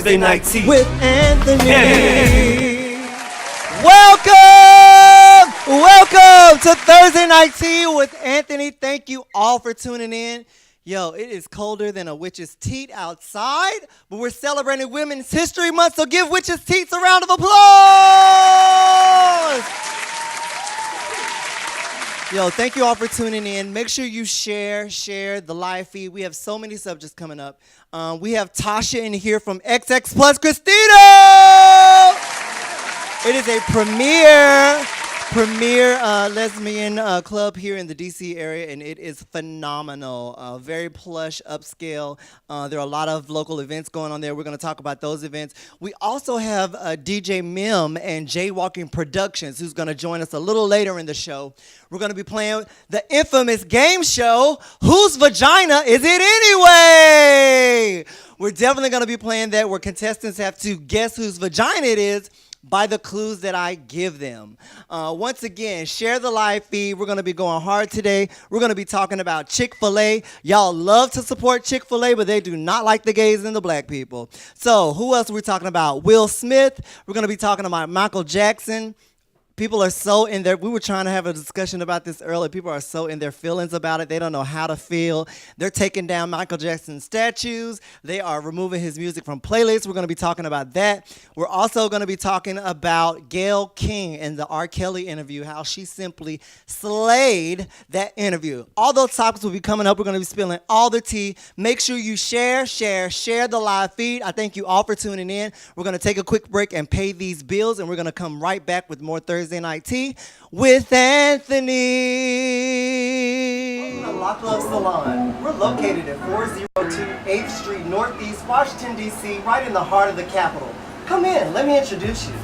Thursday night tea with Anthony. Welcome to Thursday night tea with Anthony. Thank you all for tuning in. Yo, it is colder than a witch's teat outside, but we're celebrating Women's History Month, so give witches' teats a round of applause. Yo, thank you all for tuning in. Make sure you share the live feed. We have so many subjects coming up. We have Tasha in here from XX Plus Christina. It is a premier lesbian club here in the DC area, and it is phenomenal. Very plush, upscale. There are a lot of local events going on there. We're going to talk about those events. We also have DJ Mim and Jaywalking Productions, who's going to join us a little later in the show. We're going to be playing the infamous game show, Whose Vagina Is It Anyway? We're definitely going to be playing that, where contestants have to guess whose vagina it is by the clues that I give them. Once again, share the live feed. We're going to be going hard today. We're going to be talking about Chick-fil-A. Y'all love to support Chick-fil-A, but they do not like the gays and the black people. So who else are we talking about? Will Smith. We're going to be talking about Michael Jackson. People are so in their, we were trying to have a discussion about this earlier. People are so in their feelings about it. They don't know how to feel. They're taking down Michael Jackson's statues. They are removing his music from playlists. We're going to be talking about that. We're also going to be talking about Gayle King and the R. Kelly interview, how she simply slayed that interview. All those topics will be coming up. We're going to be spilling all the tea. Make sure you share the live feed. I thank you all for tuning in. We're going to take a quick break and pay these bills, and we're going to come right back with more Thursday Night Tea with Anthony. Welcome to Lock Love Salon. We're located at 402 8th Street Northeast, Washington, D.C., right in the heart of the capital. Come in, let me introduce you.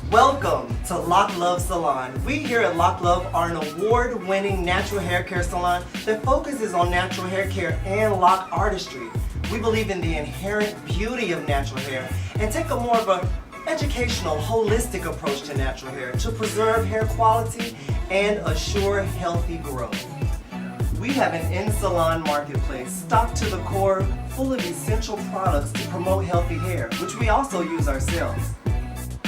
Welcome to Lock Love Salon. We here at Lock Love are an award-winning natural hair care salon that focuses on natural hair care and lock artistry. We believe in the inherent beauty of natural hair and take a more of a educational, holistic approach to natural hair to preserve hair quality and assure healthy growth. We have an in-salon marketplace stocked to the core, full of essential products to promote healthy hair, which we also use ourselves.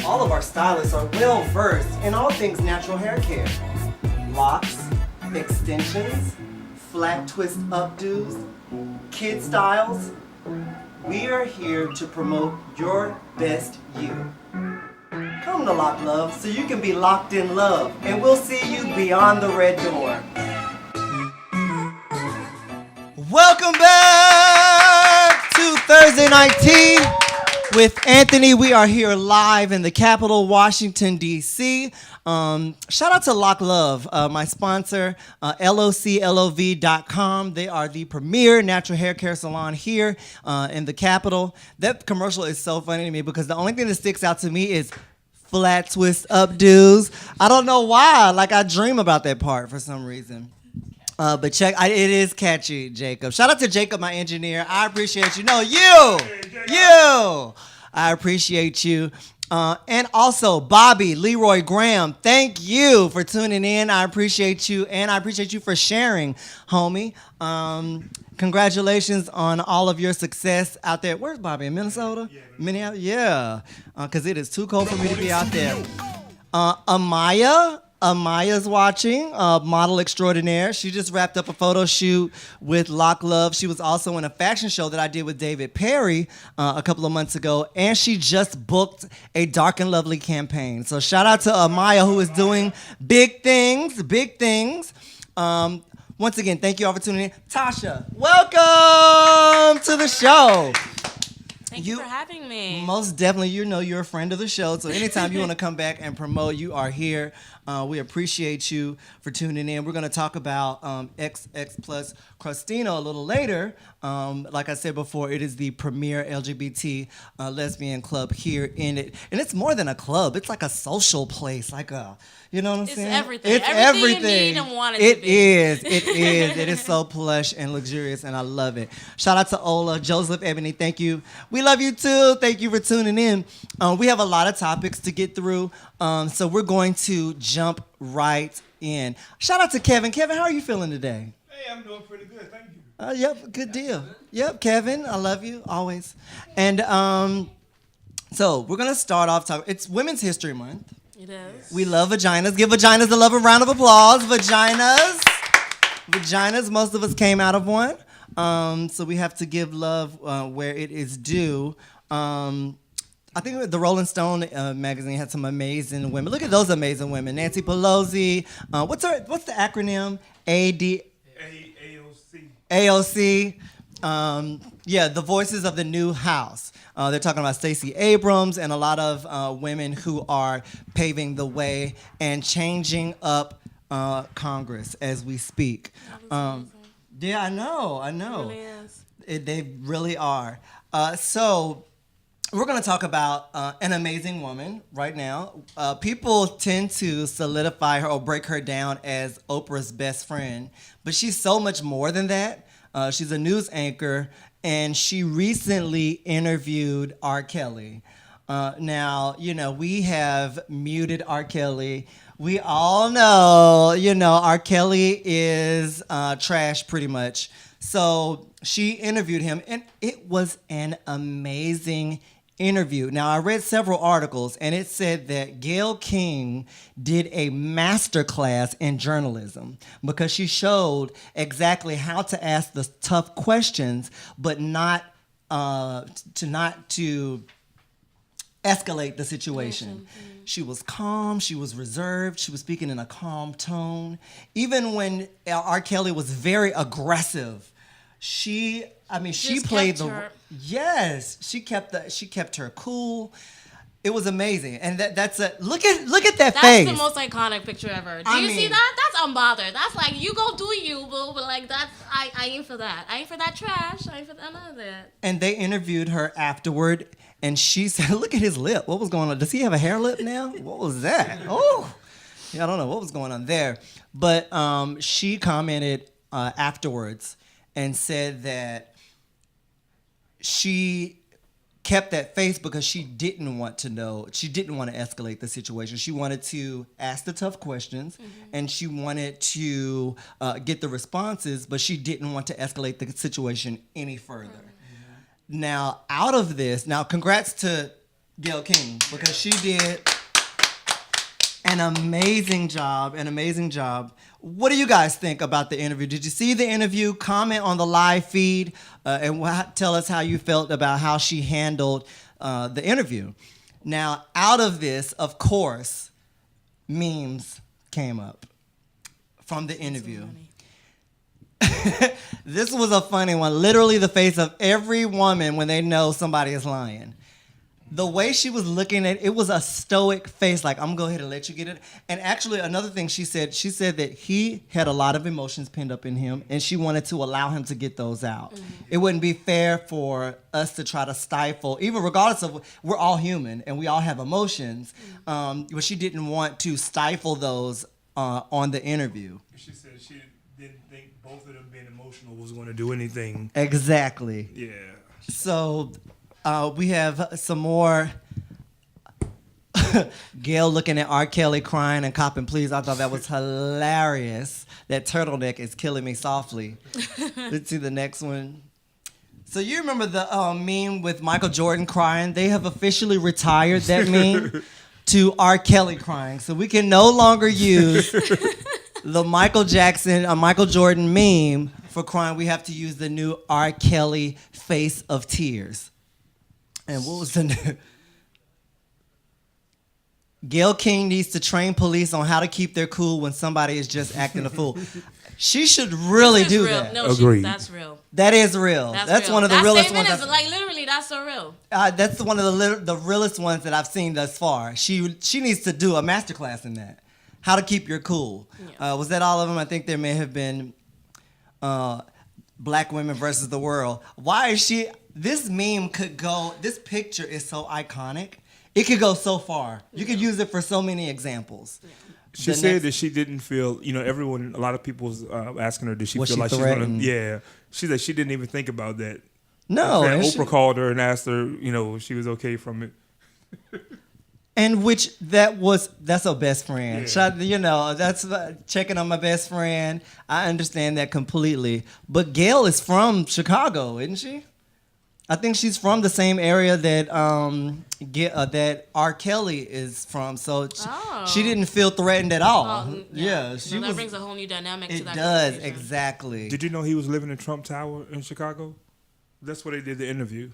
All of our stylists are well-versed in all things natural hair care. Locks, extensions, flat twist updos, kid styles. We are here to promote your best you. Come to Lock Love so you can be locked in love, and we'll see you beyond the red door. Welcome back to Thursday Night Tea with Anthony. We are here live in the capital, Washington, D.C. Shout out to Lock Love, my sponsor, LOCLOV.com. They are the premier natural hair care salon here in the capital. That commercial is so funny to me because the only thing that sticks out to me is flat twist updos. I don't know why. Like, I dream about that part for some reason. But check, it is catchy, Jacob. Shout out to Jacob, my engineer. I appreciate you. No, you. I appreciate you. And also, Bobby, Leroy Graham, thank you for tuning in. I appreciate you, and I appreciate you for sharing, homie. Congratulations on all of your success out there. Where's Bobby, in Minnesota? Minneapolis? Yeah, because it is too cold for me to be out there. Amaya's watching, model extraordinaire. She just wrapped up a photo shoot with Lock Love. She was also in a fashion show that I did with David Perry a couple of months ago, and she just booked a Dark and Lovely campaign. So shout out to Amaya, who is doing big things. Once again, thank you all for tuning in. Tasha, welcome to the show. Thank you for having me. Most definitely, you know you're a friend of the show, so anytime you want to come back and promote, you are here. We appreciate you for tuning in. We're going to talk about XX Plus Christina a little later. Like I said before, it is the premier LGBT lesbian club here in it. And it's more than a club. It's like a social place, like a, you know what I'm saying? It's everything. It's everything you need and want it to be. It is. It is so plush and luxurious, and I love it. Shout out to Ola, Joseph, Ebony, thank you. We love you too. Thank you for tuning in. We have a lot of topics to get through, so we're going to jump right in. Shout out to Kevin. Kevin, how are you feeling today? Hey, I'm doing pretty good, thank you. Yep, good deal. Yep, Kevin, I love you always. And so we're gonna start off talking. It's Women's History Month. It is. We love vaginas. Give vaginas a love a round of applause. Vaginas. Vaginas. Most of us came out of one. So we have to give love where it is due. I think the Rolling Stone magazine had some amazing women. Look at those amazing women. Nancy Pelosi. What's the acronym? AOC. Yeah, the voices of the new House. They're talking about Stacey Abrams and a lot of women who are paving the way and changing up Congress as we speak. Yeah, I know. It really is. They really are. So we're going to talk about an amazing woman right now. People tend to solidify her or break her down as Oprah's best friend, but she's so much more than that. She's a news anchor, and she recently interviewed R. Kelly. Now, we have muted R. Kelly. We all know, R. Kelly is trash pretty much. So she interviewed him, and it was an amazing interview. Now, I read several articles, and it said that Gayle King did a master class in journalism because she showed exactly how to ask the tough questions, but not to escalate the situation. She was calm, she was reserved, she was speaking in a calm tone. Even when R. Kelly was very aggressive, she played yes, she kept her cool. It was amazing. And that's look at that face. That's the most iconic picture ever. Do you see that? That's unbothered. That's like, you go do you, boo, but like I ain't for that. I ain't for that trash. I ain't for none of that. And they interviewed her afterward, and she said, look at his lip. What was going on? Does he have a hair lip now? What was that? Oh, yeah, I don't know what was going on there. But she commented afterwards and said that she kept that face because she didn't want to escalate the situation. She wanted to ask the tough questions, and she wanted to get the responses, but she didn't want to escalate the situation any further. Now, out of this, congrats to Gayle King because she did an amazing job. What do you guys think about the interview? Did you see the interview? Comment on the live feed and tell us how you felt about how she handled the interview. Now, out of this, of course, memes came up from the interview. This was a funny one. Literally the face of every woman when they know somebody is lying. The way she was looking at it was a stoic face, like, I'm going to go ahead and let you get it. And actually, another thing she said that he had a lot of emotions pinned up in him, and she wanted to allow him to get those out. It wouldn't be fair for us to try to stifle, even regardless of, we're all human, and we all have emotions, but she didn't want to stifle those on the interview. She said she didn't think both of them being emotional was going to do anything. Exactly. Yeah. So we have some more. Gayle looking at R. Kelly crying and copping please. I thought that was hilarious. That turtleneck is killing me softly. Let's see the next one. So you remember the meme with Michael Jordan crying? They have officially retired that meme to R. Kelly crying. So we can no longer use the Michael Jordan meme for crying. We have to use the new R. Kelly face of tears. And what was the new? Gayle King needs to train police on how to keep their cool when somebody is just acting a fool. She should really do real. that. No, Agreed. That's real. That is real. That's real. one of the that realest statement ones. is like literally that's so real. That's one of the realest ones that I've seen thus far. She needs to do a masterclass in that. How to keep your cool. Yeah. Was that all of them? I think there may have been Black Women versus the World. Why is she? This meme could go. This picture is so iconic. It could go so far. You could use it for so many examples. Yeah. She said that she didn't feel, a lot of people was asking her, did she feel like she's going to, yeah. She said she didn't even think about that. No. Oprah called her and asked her, if she was okay from it. And that's her best friend. Yeah. That's checking on my best friend. I understand that completely. But Gail is from Chicago, isn't she? I think she's from the same area that that R. Kelly is from. So she didn't feel threatened at all. That brings a whole new dynamic to that. It does, exactly. Did you know he was living in Trump Tower in Chicago? That's where they did the interview.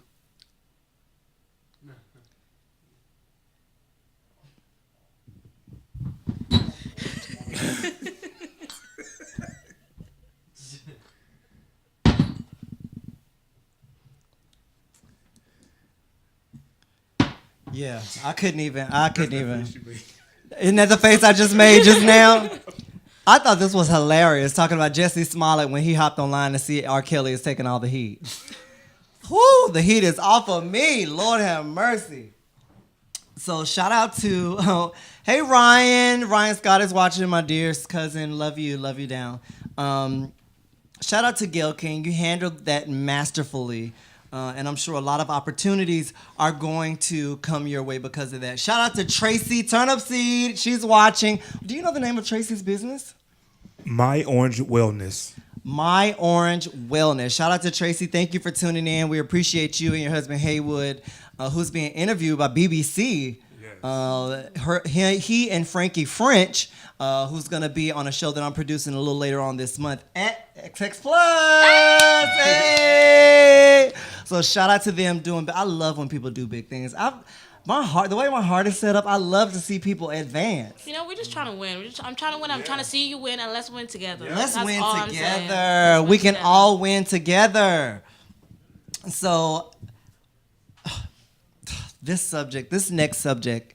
Yeah, I couldn't even. Isn't that the face I just made just now? I thought this was hilarious, talking about Jesse Smollett when he hopped online to see R. Kelly is taking all the heat. Whoo, the heat is off of me. Lord have mercy. So shout out to, hey Ryan. Ryan Scott is watching, my dear cousin. Love you down. Shout out to Gail King. You handled that masterfully. And I'm sure a lot of opportunities are going to come your way because of that. Shout out to Tracy Turnipseed. She's watching. Do you know the name of Tracy's business? My Orange Wellness. My Orange Wellness. Shout out to Tracy. Thank you for tuning in. We appreciate you and your husband Haywood, who's being interviewed by BBC. Yes. He and Frankie French, who's going to be on a show that I'm producing a little later on this month at XX Plus. Hey! So shout out to them doing. I love when people do big things. The way my heart is set up, I love to see people advance. We're just trying to win. I'm trying to win. I'm trying to see you win, and let's win together. Yeah. Let's win together. We can all win together. So this next subject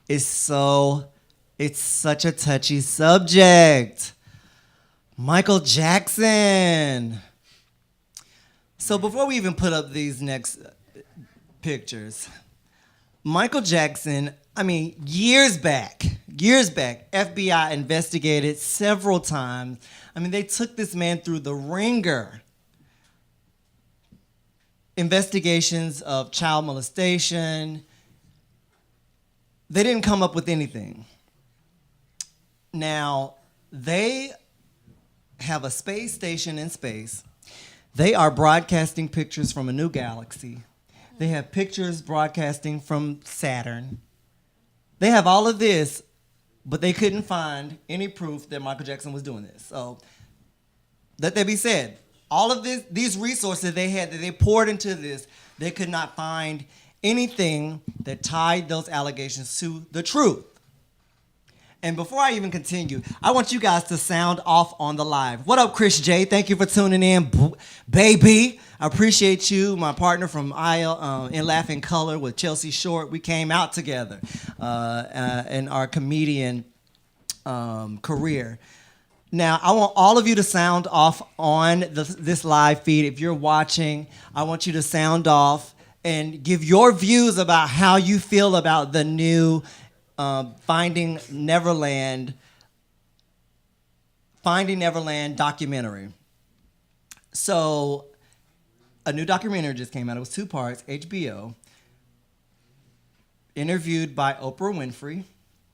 is it's such a touchy subject. Michael Jackson. So before we even put up these next pictures, Michael Jackson, years back, FBI investigated several times. They took this man through the ringer. Investigations of child molestation. They didn't come up with anything. Now, they have a space station in space. They are broadcasting pictures from a new galaxy. They have pictures broadcasting from Saturn. They have all of this, but they couldn't find any proof that Michael Jackson was doing this. So let that be said. All of these resources they had that they poured into this, they could not find anything that tied those allegations to the truth. And before I even continue, I want you guys to sound off on the live. What up, Chris J? Thank you for tuning in, baby. I appreciate you, my partner from In Laughing Color with Chelsea Short. We came out together in our comedian career. Now, I want all of you to sound off on this live feed. If you're watching, I want you to sound off and give your views about how you feel about the new Finding Neverland documentary. So a new documentary just came out. It was 2 parts, HBO. Interviewed by Oprah Winfrey.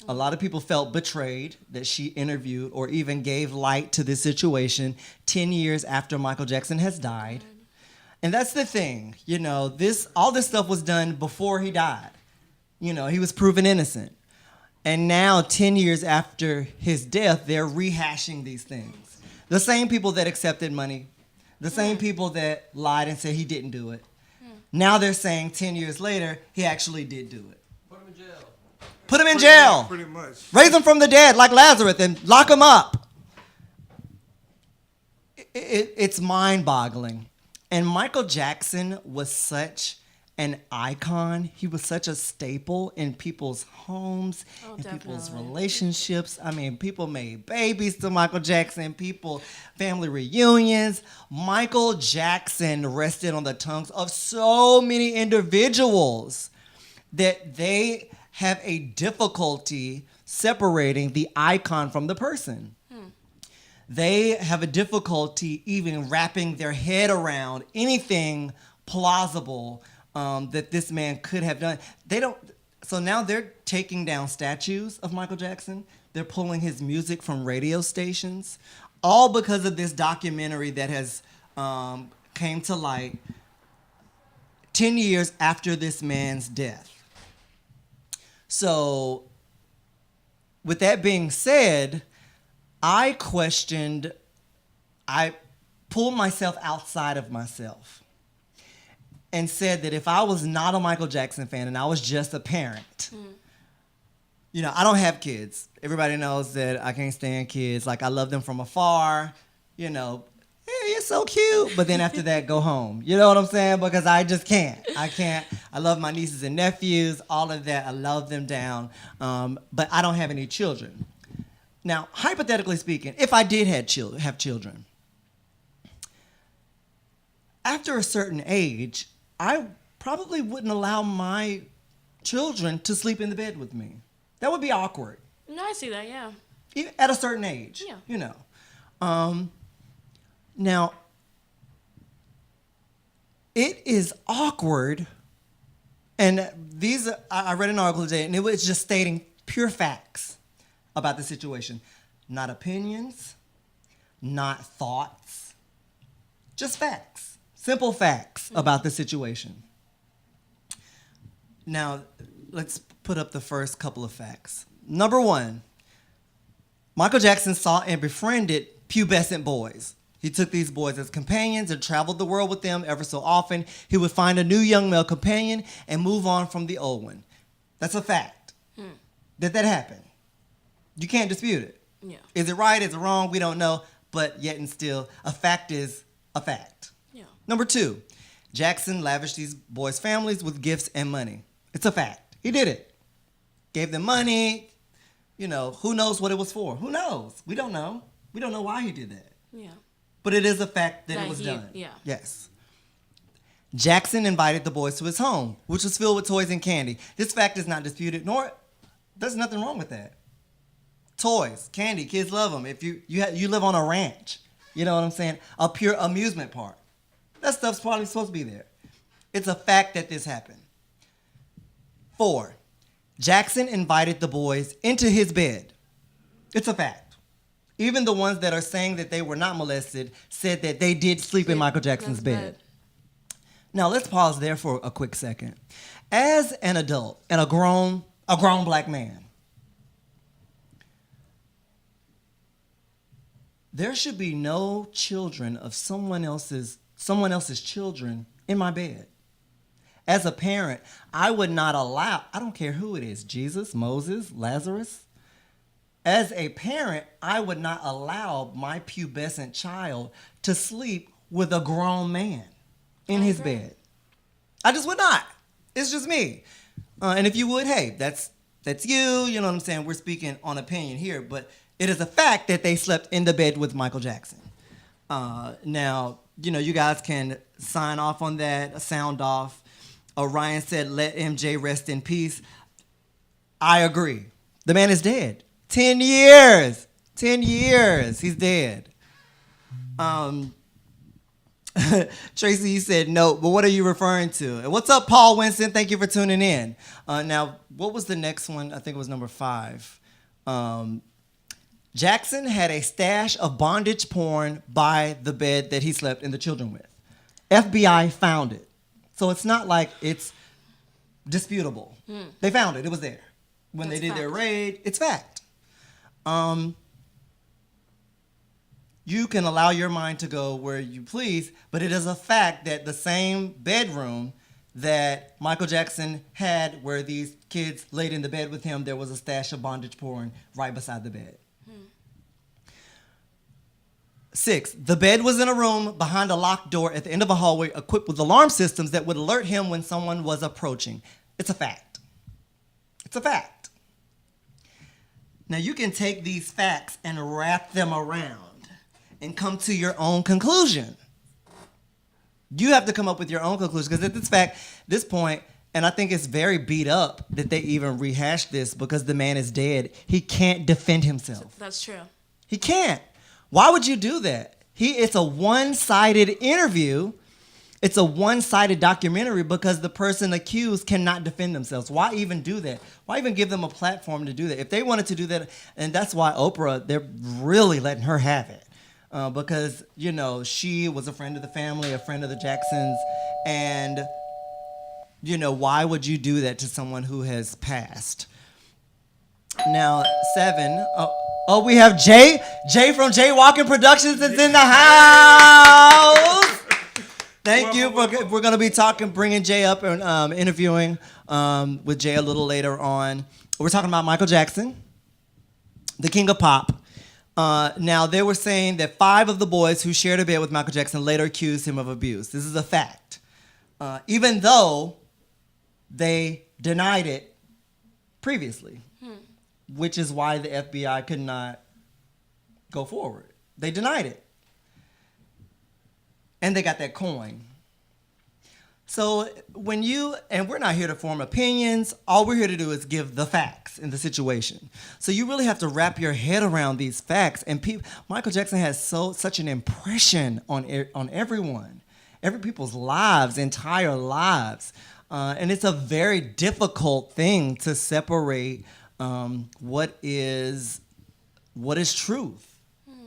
A lot of people felt betrayed that she interviewed or even gave light to this situation 10 years after Michael Jackson has died. And that's the thing, all this stuff was done before he died. He was proven innocent. And now, 10 years after his death, they're rehashing these things. The same people that accepted money, the same people that lied and said he didn't do it. Now they're saying 10 years later, he actually did do it. Put him in jail. Pretty much. Raise him from the dead like Lazarus and lock him up. It's mind-boggling. And Michael Jackson was such an icon. He was such a staple in people's homes, in people's relationships. People made babies to Michael Jackson, family reunions. Michael Jackson rested on the tongues of so many individuals that they have a difficulty separating the icon from the person. They have a difficulty even wrapping their head around anything plausible that this man could have done. So now they're taking down statues of Michael Jackson. They're pulling his music from radio stations, all because of this documentary that has came to light 10 years after this man's death. So, with that being said, I pulled myself outside of myself and said that if I was not a Michael Jackson fan and I was just a parent, I don't have kids. Everybody knows that I can't stand kids. Like, I love them from afar, hey, you're so cute. But then after that, go home. You know what I'm saying? Because I just can't. I love my nieces and nephews, all of that. I love them down. But I don't have any children. Now, hypothetically speaking, if I did have children, after a certain age, I probably wouldn't allow my children to sleep in the bed with me. That would be awkward. No, I see that, yeah. Even at a certain age, yeah. Now, it is awkward, and I read an article today, and it was just stating pure facts about the situation. Not opinions, not thoughts, just facts. Simple facts about the situation. Now, let's put up the first couple of facts. Number one, Michael Jackson saw and befriended pubescent boys. He took these boys as companions and traveled the world with them ever so often. He would find a new young male companion and move on from the old one. That's a fact. That happened. You can't dispute it. Yeah. Is it right? Is it wrong? We don't know. But yet and still, a fact is a fact. Yeah. Number two, Jackson lavished these boys' families with gifts and money. It's a fact. He did it. Gave them money. Who knows what it was for? Who knows? We don't know. We don't know why he did that. Yeah. But it is a fact that it was done. Yeah. Yes. Jackson invited the boys to his home, which was filled with toys and candy. This fact is not disputed, nor there's nothing wrong with that. Toys, candy, kids love them. If you live on a ranch, you know what I'm saying? A pure amusement park. That stuff's probably supposed to be there. It's a fact that this happened. 4, Jackson invited the boys into his bed. It's a fact. Even the ones that are saying that they were not molested said that they did sleep in Michael Jackson's bed. Now, let's pause there for a quick second. As an adult and a grown black man, there should be no children of someone else's children in my bed. As a parent, I would not allow, I don't care who it is, Jesus, Moses, Lazarus. As a parent, I would not allow my pubescent child to sleep with a grown man in his bed. I just would not. It's just me. And if you would, hey, that's you. You know what I'm saying? We're speaking on opinion here, but it is a fact that they slept in the bed with Michael Jackson. Now, you guys can sign off on that, sound off. Ryan said, let MJ rest in peace. I agree. The man is dead. 10 years. 10 years. He's dead. Tracy, you said no, but what are you referring to? And what's up, Paul Winston? Thank you for tuning in. Now, what was the next one? I think it was number 5. Jackson had a stash of bondage porn by the bed that he slept and the children with. FBI found it. So it's not like it's disputable. They found it. It was there. When they did their raid, it's fact. You can allow your mind to go where you please, but it is a fact that the same bedroom that Michael Jackson had where these kids laid in the bed with him, there was a stash of bondage porn right beside the bed. 6, the bed was in a room behind a locked door at the end of a hallway equipped with alarm systems that would alert him when someone was approaching. It's a fact. It's a fact. Now, you can take these facts and wrap them around and come to your own conclusion. You have to come up with your own conclusion because at this point, and I think it's very beat up that they even rehashed this because the man is dead. He can't defend himself. That's true. He can't. Why would you do that? It's a one-sided interview It's a one-sided documentary because the person accused cannot defend themselves. Why even do that? Why even give them a platform to do that? If they wanted to do that, and that's why Oprah, they're really letting her have it. Because, she was a friend of the family, a friend of the Jacksons, and, why would you do that to someone who has passed? Now, 7. Oh, we have Jay. Jay from Jay Walking Productions is in the house. Thank you. We're going to be bringing Jay up and interviewing with Jay a little later on. We're talking about Michael Jackson, the king of pop. Now, they were saying that 5 of the boys who shared a bed with Michael Jackson later accused him of abuse. This is a fact. Even though they denied it previously, which is why the FBI could not go forward. They denied it. And they got that coin. So and we're not here to form opinions. All we're here to do is give the facts in the situation. So you really have to wrap your head around these facts. And Michael Jackson has such an impression on everyone, every people's lives, entire lives. And it's a very difficult thing to separate what is truth.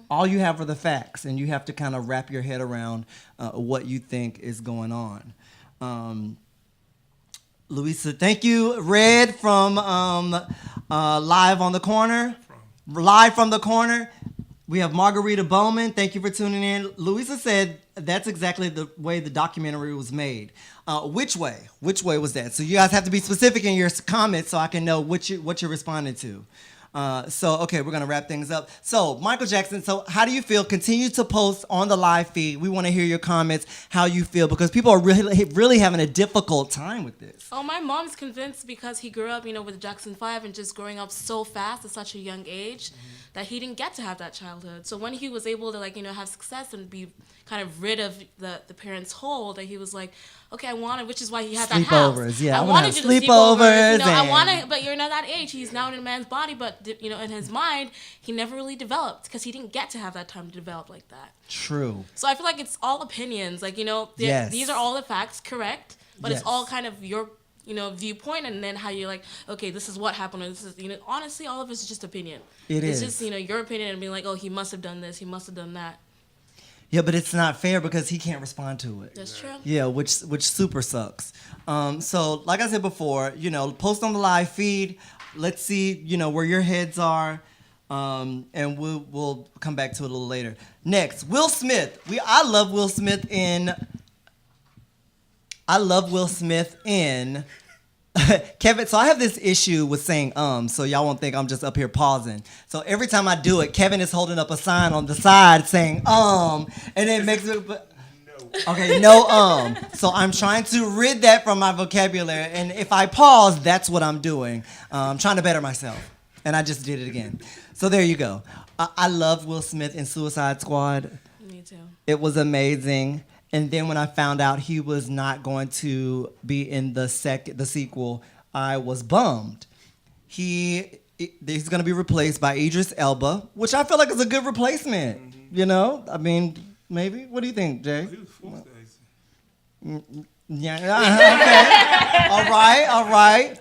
All you have are the facts, and you have to kind of wrap your head around what you think is going on. Louisa, thank you. Red from Live on the Corner. Live from the Corner. We have Margarita Bowman. Thank you for tuning in. Louisa said that's exactly the way the documentary was made. Which way? Which way was that? So you guys have to be specific in your comments so I can know what you're responding to. Okay, we're going to wrap things up. So, Michael Jackson, how do you feel? Continue to post on the live feed. We want to hear your comments, how you feel, because people are really having a difficult time with this. Oh, my mom's convinced because he grew up, with Jackson 5 and just growing up so fast at such a young age that he didn't get to have that childhood. So when he was able to, have success and be kind of rid of the parents' hold, that he was like, okay, which is why he had that house. Sleepovers, yeah. I wanted you to sleepovers. But you're not that age. He's now in a man's body, but, in his mind, he never really developed because he didn't get to have that time to develop like that. True. So I feel like it's all opinions. Yes. These are all the facts, correct? But Yes. It's all kind of your, viewpoint, and then how you're like, okay, this is what happened. Or this is, honestly, all of it's just opinion. It's just, your opinion and being like, oh, he must have done this, he must have done that. Yeah, but it's not fair because he can't respond to it. That's true. Yeah, which super sucks. So, like I said before, post on the live feed. Let's see, where your heads are, and we'll come back to it a little later. Next, Will Smith. I love Will Smith in Kevin. So I have this issue with saying so y'all won't think I'm just up here pausing. So every time I do it, Kevin is holding up a sign on the side saying and it makes it. Okay, no So I'm trying to rid that from my vocabulary, and if I pause, that's what I'm doing. I'm trying to better myself, and I just did it again. So there you go. I love Will Smith in Suicide Squad. Me too. It was amazing. And then when I found out he was not going to be in the sequel, I was bummed. He's going to be replaced by Idris Elba, which I feel like is a good replacement. Mm-hmm. I mean, maybe. What do you think, Jay? Yeah. Okay. All right.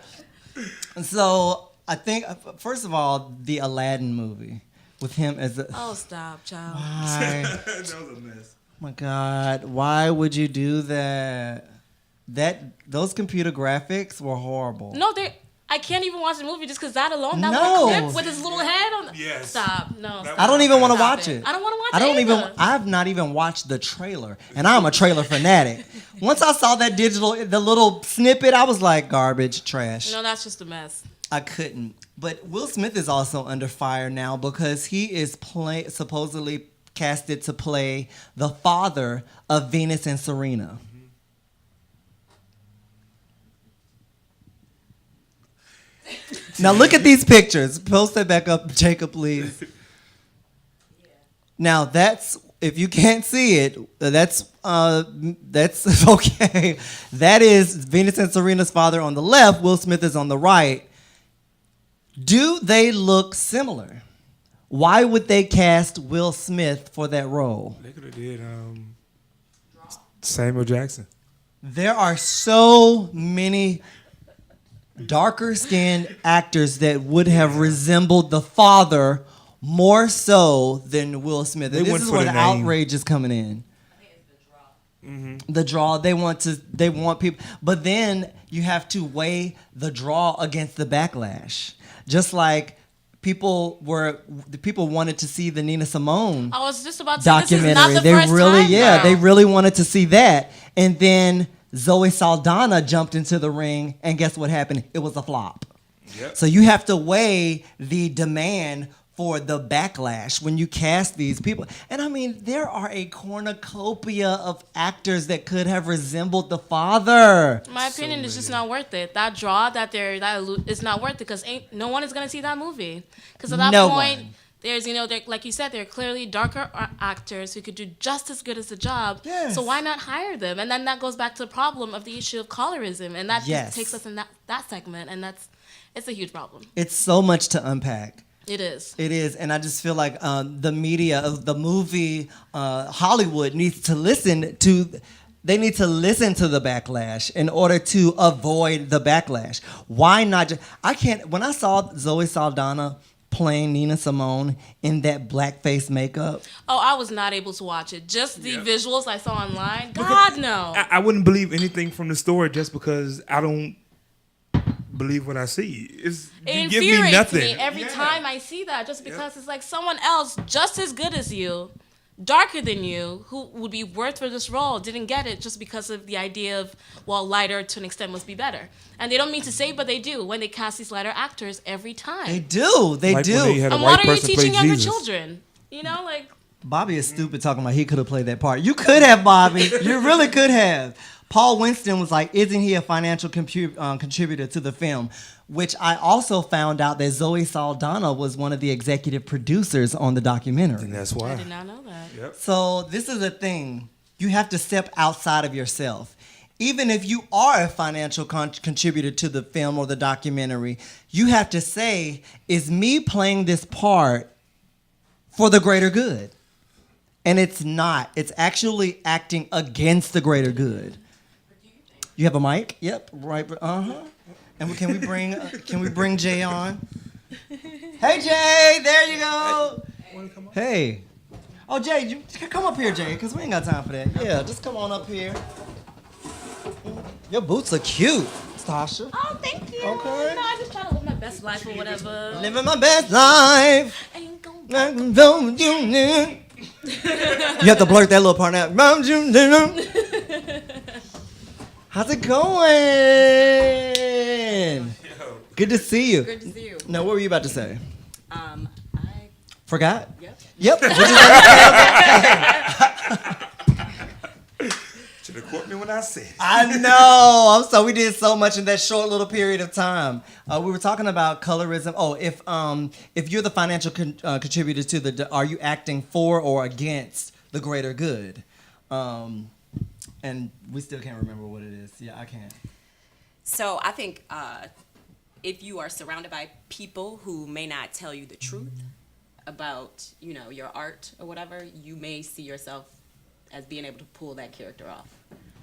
So I think, first of all, the Aladdin movie with him as a. Oh, stop, child. Why? That was a mess. Oh my God, why would you do that? Those computer graphics were horrible. No, I can't even watch the movie just because that alone. That No. little clip with his little head on. Yes. Stop. No. Stop. I don't even want to watch it. I don't want to watch it either. I've not even watched the trailer, and I'm a trailer fanatic. Once I saw that the little snippet, I was like, garbage, trash. No, that's just a mess. I couldn't. But Will Smith is also under fire now because he is supposedly casted to play the father of Venus and Serena. Now look at these pictures. Post that back up, Jacob, please. Now that's, if you can't see it, that's okay. That is Venus and Serena's father on the left. Will Smith is on the right. Do they look similar? Why would they cast Will Smith for that role? They could have did Samuel Jackson. There are so many darker skinned actors that would have resembled the father more so than Will Smith. And this is where the outrage is coming in. The draw, they want people, but then you have to weigh the draw against the backlash. Just like people wanted to see the Nina Simone I was just about to say, documentary. this is not the They first really, time, yeah, though. they really wanted to see that. And then Zoe Saldana jumped into the ring, and guess what happened? It was a flop. Yep. So you have to weigh the demand for the backlash when you cast these people. And I mean, there are a cornucopia of actors that could have resembled the father. My opinion is just not worth it. That draw it's not worth it because no one is gonna see that movie. Because at that point, there's like you said, there are clearly darker actors who could do just as good as the job. Yes. So why not hire them? And then that goes back to the problem of the issue of colorism, and that just takes us in that segment, and it's a huge problem. It's so much to unpack. It is. It is, and I just feel like the media, the movie, Hollywood needs to listen to. They need to listen to the backlash in order to avoid the backlash. Why not? I can't. When I saw Zoe Saldana playing Nina Simone in that blackface makeup. Oh, I was not able to watch it. Just the visuals I saw online. God, no. I wouldn't believe anything from the story just because I don't believe what I see. It You give me infuriates nothing. me every time I see that, just because it's like someone else just as good as you, darker than you, who would be worth for this role, didn't get it just because of the idea of, well, lighter to an extent must be better. And they don't mean to say, but they do when they cast these lighter actors every time. They do. They Like do. when they had a And white what are you person play teaching younger Jesus. children? You know, like... Bobby is stupid talking about he could have played that part. You could have, Bobby. You really could have. Paul Winston was like, isn't he a financial contributor to the film? Which I also found out that Zoe Saldana was one of the executive producers on the documentary. And that's why. I did not know that. Yep. So this is the thing. You have to step outside of yourself. Even if you are a financial contributor to the film or the documentary, you have to say, is me playing this part for the greater good? And it's not. It's actually acting against the greater good. You have a mic? Yep. Right. And can we bring Jay on? Hey Jay, there you go. Hey. Oh Jay, you come up here, Jay, because we ain't got time for that. Yeah, just come on up here. Your boots are cute, Tasha. Oh, thank you. Okay. You know, I just try to live my best life or whatever. Living my best life. Ain't gonna... You have to blurt that little part out. How's it going? Good to see you. Good to see you. Now, what were you about to say? I Forgot? Yep. Yep. Should have caught me when I said. I know. We did so much in that short little period of time. We were talking about colorism. Oh, if you're the financial contributor to the, are you acting for or against the greater good? And we still can't remember what it is. Yeah, I can't. So I think if you are surrounded by people who may not tell you the truth about, your art or whatever, you may see yourself as being able to pull that character off.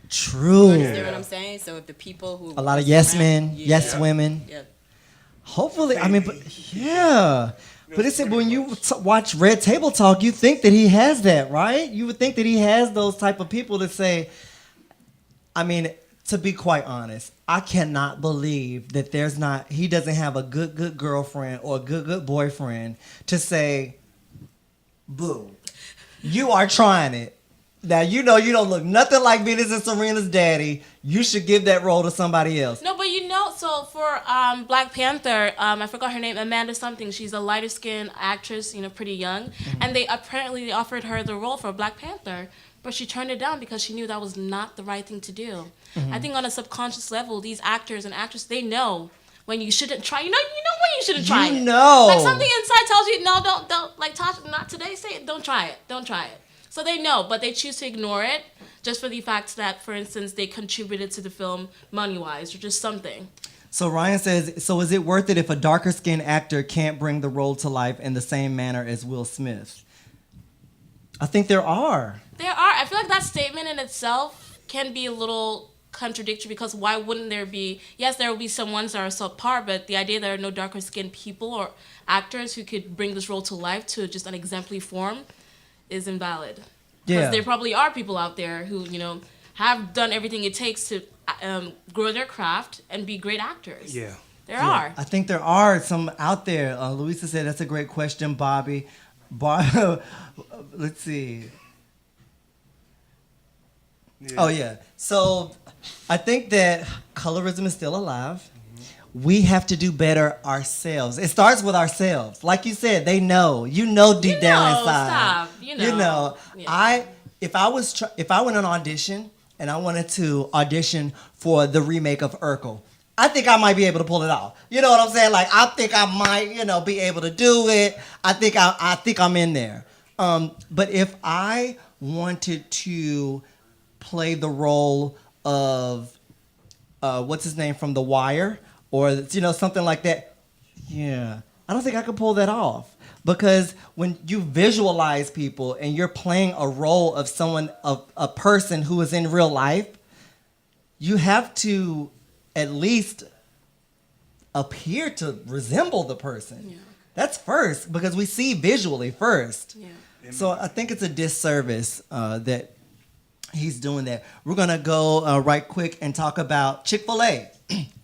True. You understand what I'm saying? So if the people who A lot of yes men, yes women. Yeah. Hopefully, yeah. But it's when you watch Red Table Talk, you think that he has that, right? You would think that he has those type of people to say, to be quite honest, I cannot believe that he doesn't have a good girlfriend or a good boyfriend to say, boo, you are trying it. Now, you don't look nothing like Venus and Serena's daddy. You should give that role to somebody else. No, but so for Black Panther, I forgot her name, Amanda something. She's a lighter skinned actress, pretty young. Mm-hmm. And they offered her the role for Black Panther, but she turned it down because she knew that was not the right thing to do. Mm-hmm. I think on a subconscious level, these actors and actresses, they know when you shouldn't try. You know when you shouldn't try it. Like something inside tells you, no, don't, like Tasha, not today, say it, don't try it. So they know, but they choose to ignore it just for the fact that, for instance, they contributed to the film money-wise or just something. So Ryan says, so is it worth it if a darker-skinned actor can't bring the role to life in the same manner as Will Smith? I think there are. There are. I feel like that statement in itself can be a little contradictory because why wouldn't there be? Yes, there will be some ones that are subpar, but the idea there are no darker skinned people or actors who could bring this role to life to just an exemplary form is invalid. Because there probably are people out there who, you know, have done everything it takes to grow their craft and be great actors. Yeah. There are. I think there are some out there. Louisa said that's a great question, Bobby. Let's see. Yeah. Oh, yeah. So I think that colorism is still alive. We have to do better ourselves. It starts with ourselves. Like you said, they know. You know deep down inside. Stop. You know. Yeah. If I went on audition and I wanted to audition for the remake of Urkel, I think I might be able to pull it off. You know what I'm saying? Like I think I might, be able to do it. I think I'm in there. But if I wanted to play the role of what's his name from The Wire, or something like that, I don't think I could pull that off. Because when you visualize people and you're playing a role of a person who is in real life, you have to at least appear to resemble the person. Yeah. That's first, because we see visually first. Yeah. So I think it's a disservice that he's doing that. We're going to go right quick and talk about Chick-fil-A.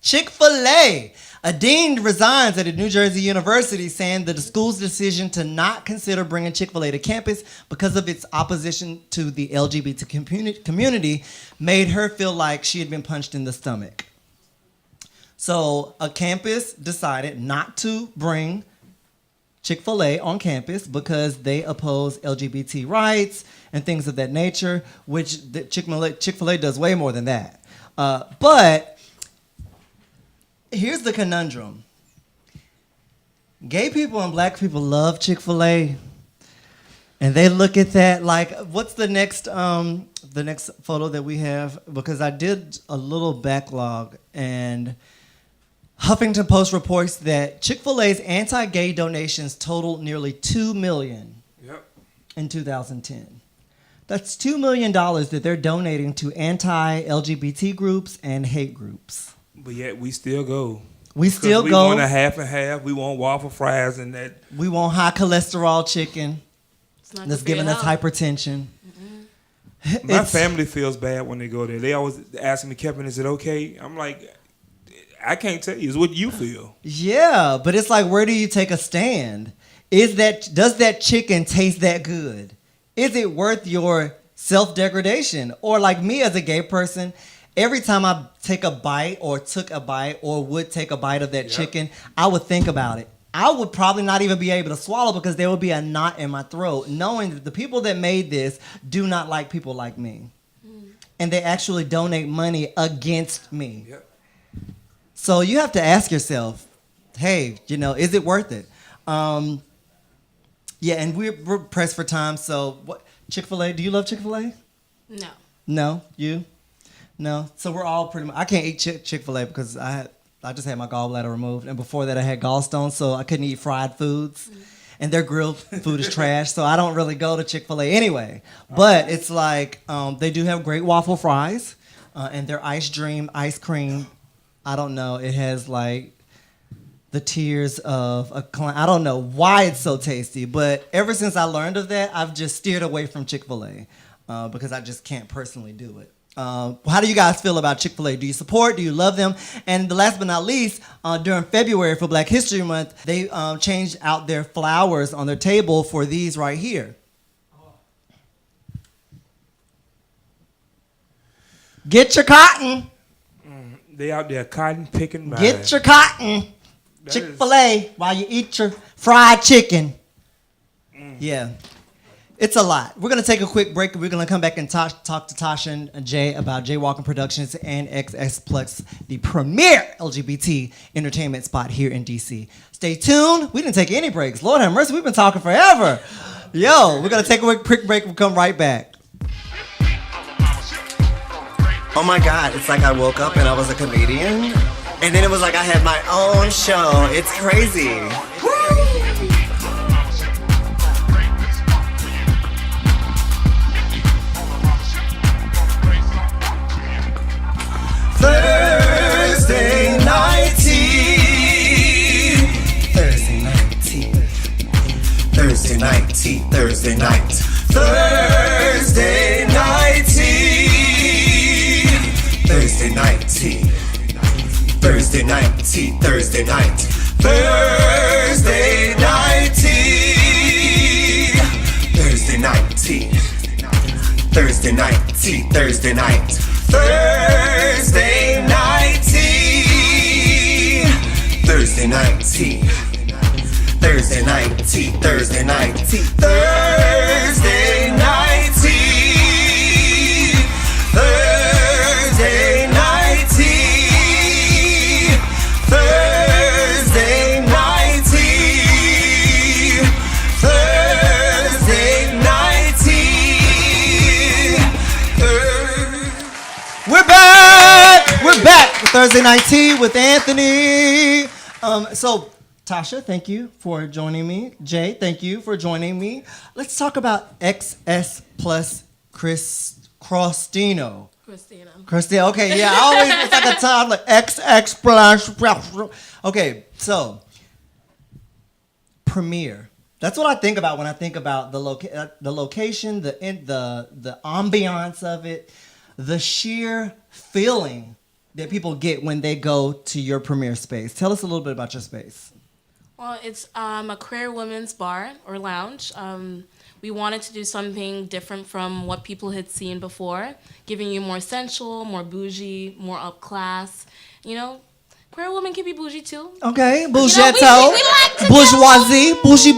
Chick-fil-A. A dean resigns at a New Jersey university saying that the school's decision to not consider bringing Chick-fil-A to campus because of its opposition to the LGBT community made her feel like she had been punched in the stomach. So a campus decided not to bring Chick-fil-A on campus because they oppose LGBT rights and things of that nature, which Chick-fil-A does way more than that. But here's the conundrum. Gay people and black people love Chick-fil-A, and they look at that like, what's the next photo that we have? Because I did a little backlog, and Huffington Post reports that Chick-fil-A's anti-gay donations totaled nearly $2 million in 2010. That's $2 million that they're donating to anti-LGBT groups and hate groups. But yet we still go. We still go. We want a half and half. We want waffle fries and that. We want high cholesterol chicken that's giving us hypertension. Mm-hmm. My family feels bad when they go there. They always ask me, Kevin, is it okay? I'm like, I can't tell you. It's what you feel. Yeah, but it's like, where do you take a stand? Does that chicken taste that good? Is it worth your self-degradation? Or like me as a gay person, every time I take a bite or took a bite or would take a bite of that chicken, I would think about it. I would probably not even be able to swallow because there would be a knot in my throat, knowing that the people that made this do not like people like me. And they actually donate money against me. Yep. So you have to ask yourself, hey, is it worth it? And we're pressed for time. So what? Chick-fil-A, do you love Chick-fil-A? No. No? You? No. So we're all pretty much. I can't eat Chick-fil-A because I just had my gallbladder removed, and before that I had gallstones, so I couldn't eat fried foods, and their grilled food is trash. So I don't really go to Chick-fil-A anyway. But it's like they do have great waffle fries, and their Ice Dream ice cream. I don't know. It has like the tears of a clown. I don't know why it's so tasty, but ever since I learned of that, I've just steered away from Chick-fil-A because I just can't personally do it. How do you guys feel about Chick-fil-A? Do you support? Do you love them? And the last but not least, during February for Black History Month, they changed out their flowers on their table for these right here. Get your cotton. They out there cotton picking. Get your cotton. Chick-fil-A while you eat your fried chicken. Yeah. It's a lot. We're going to take a quick break. We're going to come back and talk to Tasha and Jay about Jaywalking Productions and XX Plex, the premier LGBT entertainment spot here in D.C. Stay tuned. We didn't take any breaks. Lord have mercy, we've been talking forever. Yo, we're going to take a quick break. We'll come right back. Oh my God, it's like I woke up and I was a comedian. And then it was like I had my own show. It's crazy. Thursday night. Thursday night tea. Thursday night tea. Thursday night tea. Thursday night. Thursday night tea. Thursday night tea. Thursday night tea. Thursday night. Thursday night tea. Thursday night tea. Thursday night tea. Thursday night tea. Thursday night tea. Thursday night tea. Thursday night tea. Thursday night tea. We're back! We're back with Thursday Night Tea with Anthony. So, Tasha, thank you for joining me. Jay, thank you for joining me. Let's talk about XS plus Crostino. Christina, okay, yeah, I always, it's like a toddler. XX plus. Okay, so, premiere. That's what I think about when I think about the location, the ambiance of it, the sheer feeling that people get when they go to your premiere space. Tell us a little bit about your space. Well, it's a queer women's bar or lounge. We wanted to do something different from what people had seen before, giving you more sensual, more bougie, more up class. You know, queer women can be bougie too. Okay, You bougetto, know, we like to bourgeoisie, bougie.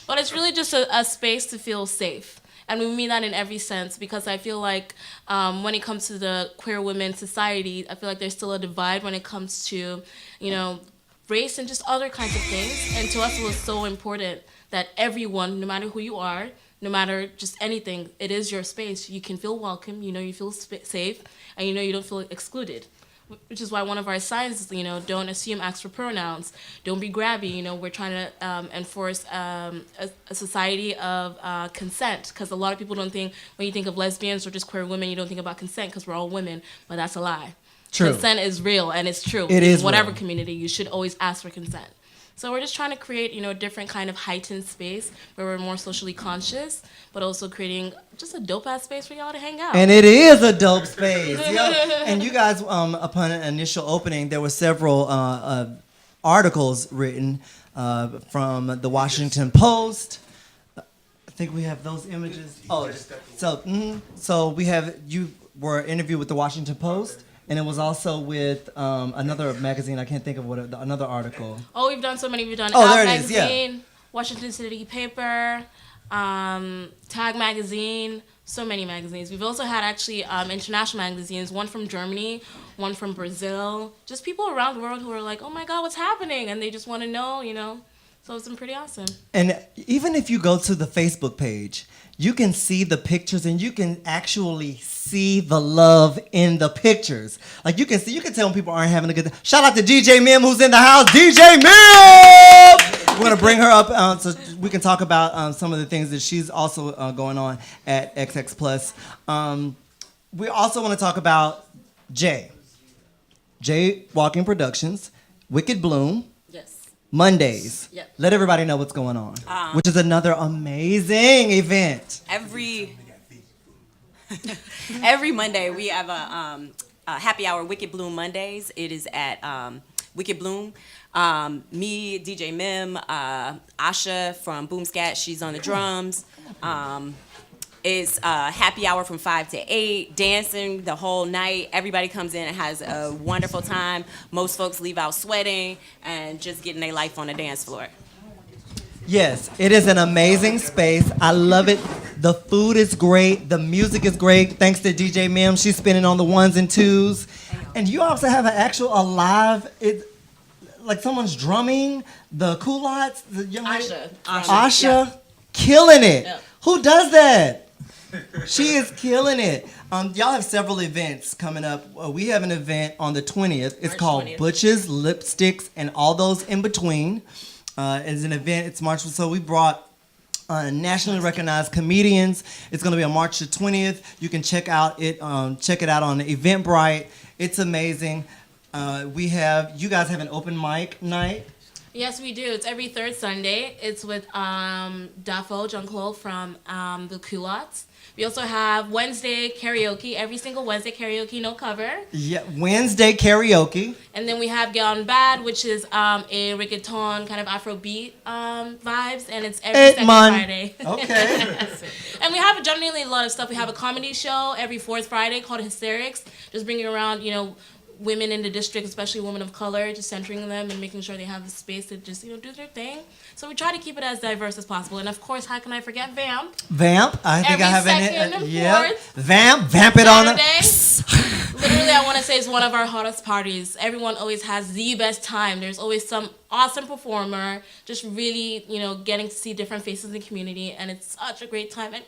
But it's really just a space to feel safe. And we mean that in every sense, because I feel like when it comes to the queer women society, I feel like there's still a divide when it comes to, you know, race and just other kinds of things. And to us, it was so important that everyone, no matter who you are, no matter just anything, it is your space. You can feel welcome, you know, you feel safe, and you know you don't feel excluded. Which is why one of our signs is, you know, don't assume, ask for pronouns. Don't be grabby. You know, we're trying to enforce a society of consent, because a lot of people don't think, when you think of lesbians or just queer women, you don't think about consent because we're all women, but that's a lie. True. Consent is real, and it's true. It is whatever real. community, you should always ask for consent. So we're just trying to create, you know, a different kind of heightened space where we're more socially conscious, but also creating just a dope-ass space for y'all to hang out. And it is a dope space. And you guys, upon an initial opening, there were several articles written from the Washington Post. I think we have those images. Oh, so we have, you were interviewed with the Washington Post. And it was also with another magazine. I can't think of another article. Oh, we've done so many. We've done there it Magazine, is, yeah. Washington City Paper, Tag Magazine, so many magazines. We've also had actually international magazines, one from Germany, one from Brazil. Just people around the world who are like, oh my God, what's happening? And they just want to know, you know. So it's been pretty awesome. And even if you go to the Facebook page, you can see the pictures and you can actually see the love in the pictures. Like you can tell when people aren't having a good time. Shout out to DJ Mim who's in the house. DJ Mim! We're going to bring her up so we can talk about some of the things that she's also going on at XX Plus. We also want to talk about Jay Walking Productions, Wicked Bloom. Mondays. Yep. Let everybody know what's going on, which is another amazing event. Every Monday we have a happy hour, Wicked Bloom Mondays. It is at Wicked Bloom. Me, DJ Mim, Asha from Boom Scat, she's on the drums. It's happy hour from 5 to 8, dancing the whole night. Everybody comes in and has a wonderful time. Most folks leave out sweating and just getting their life on the dance floor. Yes, it is an amazing space. I love it. The food is great. The music is great. Thanks to DJ Mim. She's spinning on the ones and twos. And you also have a live, like someone's drumming, the culottes, the young lady. Asha, yeah. Killing it. Yeah. Who does that? She is killing it. Y'all have several events coming up. We have an event on the 20th. It's March called 20th. Butches, Lipsticks, and All Those in Between. It's an event. It's March. So we brought nationally recognized comedians. It's going to be on March the 20th. You can check it out on Eventbrite. It's amazing. You guys have an open mic night. Yes, we do. It's every third Sunday. It's with Dafo Junklo from the Culottes. We also have Wednesday karaoke. Every single Wednesday karaoke, no cover. Yeah, Wednesday karaoke. And then we have Gone Bad, which is a reggaeton kind of Afrobeat vibes, and it's every second Friday. Okay. And we have generally a lot of stuff. We have a comedy show every fourth Friday called Hysterics, just bringing around, women in the district, especially women of color, just centering them and making sure they have the space to just, do their thing. So we try to keep it as diverse as possible. And of course, how can I forget Vamp? Vamp, I think Every I have second and fourth Vamp it on it. Literally, I want to say it's one of our hottest parties. Everyone always has the best time. There's always some awesome performer, just really, getting to see different faces in the community. And it's such a great time. And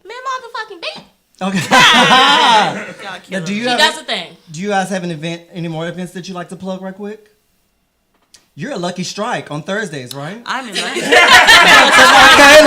man, motherfucking Vamp. Okay. Now, That's the thing. Do you guys have any more events that you like to plug right quick? You're a lucky strike on Thursdays, right? I'm in lucky. Okay,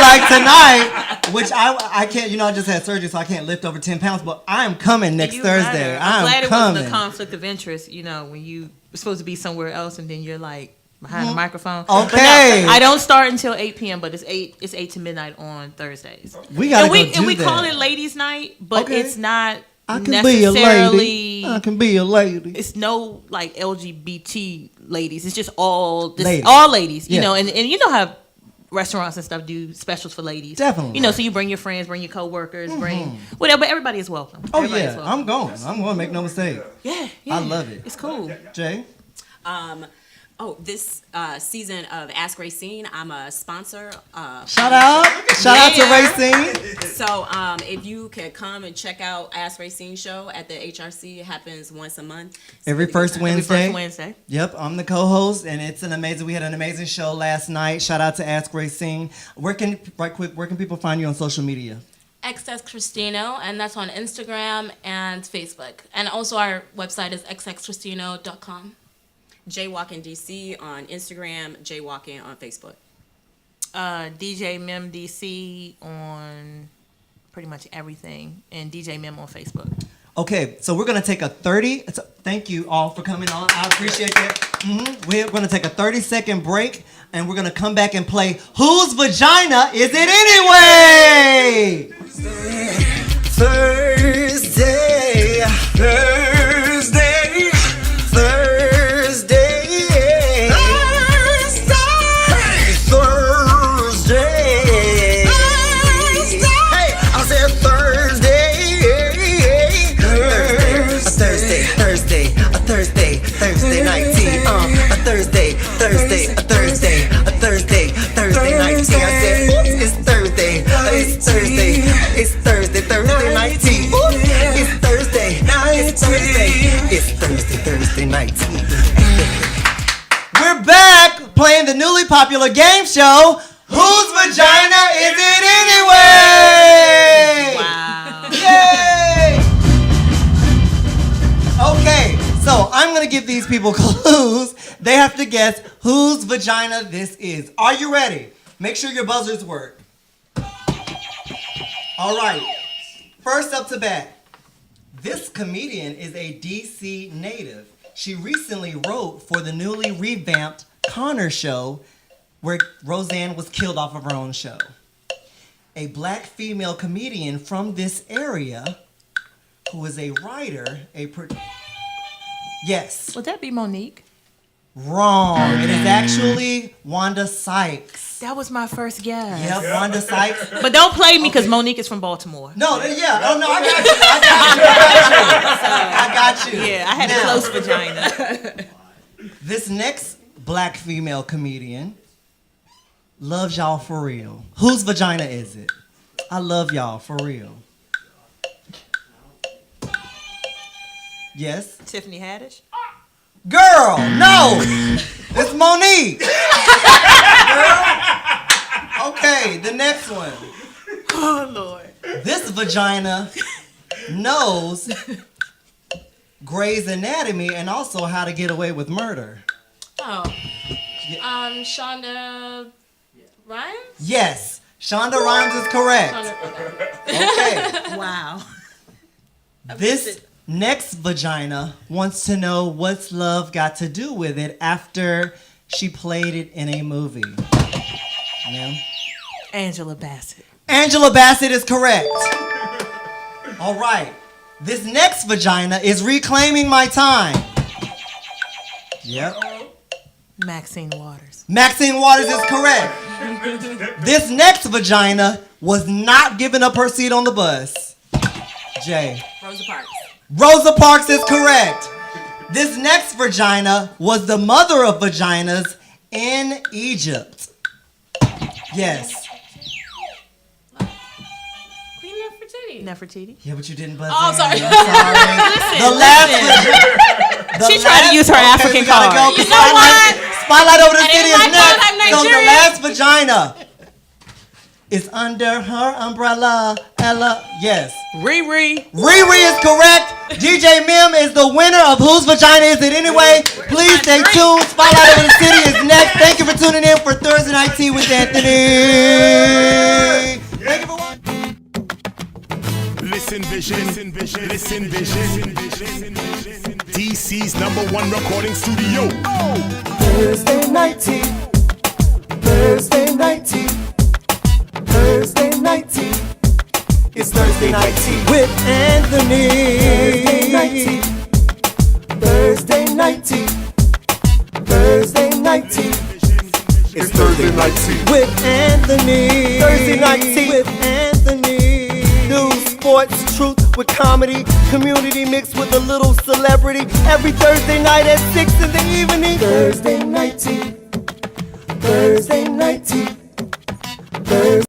like tonight, which I can't, I just had surgery, so I can't lift over 10 pounds, but I'm coming next Thursday. I'm glad coming. It wasn't a conflict of interest, when you were supposed to be somewhere else and then you're like behind the microphone. Okay. No, I don't start until 8 p.m., but it's 8 to midnight on Thursdays. We gotta and we call it ladies' night, but it's not I can necessarily. be a lady. I can be a lady. It's no like LGBT ladies. It's just all ladies. All ladies. Yeah. And you know how restaurants and stuff do specials for ladies. Definitely. So you bring your friends, bring your coworkers, bring whatever. But everybody is welcome. Oh Everybody is yeah, welcome. I'm going. Make no mistake. Yeah, I love it. It's cool. Jay. This season of Ask Racine, I'm a sponsor. Shout out to Racine. So if you could come and check out Ask Racine show at the HRC, it happens once a month. Every first Wednesday. Every first Wednesday. Yep, I'm the co-host, and we had an amazing show last night. Shout out to Ask Racine. Where can people find you on social media? XX Cristino, and that's on Instagram and Facebook. And also our website is xxcristino.com. Jaywalking DC on Instagram, Jaywalking on Facebook. DJ Mem DC on pretty much everything, and DJ Mem on Facebook. Okay, so we're gonna take a 30. Thank you all for coming on. I appreciate that. We're gonna take a 30-second break, and we're gonna come back and play Whose Vagina Is It Anyway? Thursday. Thursday night tea, a Thursday night tea. I said, oops, it's Thursday night tea. Oops, it's Thursday night tea. We're back playing the newly popular game show, Whose Vagina Is It Anyway? Wow. Yay! Okay. So I'm going to give these people clues. They have to guess whose vagina this is. Are you ready? Make sure your buzzers work. All right. First up to bat. This comedian is a DC native. She recently wrote for the newly revamped Connor show where Roseanne was killed off of her own show. A black female comedian from this area who is a writer, Yes. Would that be Monique? Wrong. It is actually Wanda Sykes. That was my first guess. Yep, Wanda Sykes. But don't play me because Monique is from Baltimore. No, yeah. Oh, no, I got you. Yeah, I had a close vagina. This next black female comedian loves y'all for real. Whose vagina is it? I love y'all for real. Yes? Tiffany Haddish? Girl, no! It's Monique. Girl. Okay, the next one. Oh, Lord. This vagina knows Grey's Anatomy and also How to Get Away with Murder. Oh. Shonda Rhimes? Yes, Shonda Rhimes is correct. Okay. Wow. This next vagina wants to know what's love got to do with it after she played it in a movie? Ma'am? Angela Bassett. Angela Bassett is correct. All right. This next vagina is reclaiming my time. Yep. Maxine Waters. Maxine Waters is correct. This next vagina was not giving up her seat on the bus. Jay. Rosa Parks. Rosa Parks is correct. This next vagina was the mother of vaginas in Egypt. Yes. Queen Nefertiti. Nefertiti. Yeah, but you didn't buzz Oh, in. sorry. I'm sorry. The last She tried to use her African we gotta card. Go. You know what? Spotlight over the I city didn't is like that. next. I'm So the Nigerian. last vagina is under her umbrella. Ella, yes. Riri. Riri is correct. DJ Mim is the winner of Whose Vagina Is It Anyway? Please stay tuned. Spotlight over the city is next. Thank you for tuning in for Thursday Night Tea with Anthony. Thank you for watching. Listen vision, listen vision. DC's #1 recording studio. Thursday night tea. Thursday night tea. Thursday night tea. It's Thursday night tea with Anthony. Thursday night tea. Thursday night tea. Thursday night tea. It's Thursday night tea with Anthony. Thursday night tea with Anthony. News, sports, truth with comedy, community mixed with a little celebrity. Every Thursday night at 6 in the evening. Thursday night tea. Thursday night tea. Thursday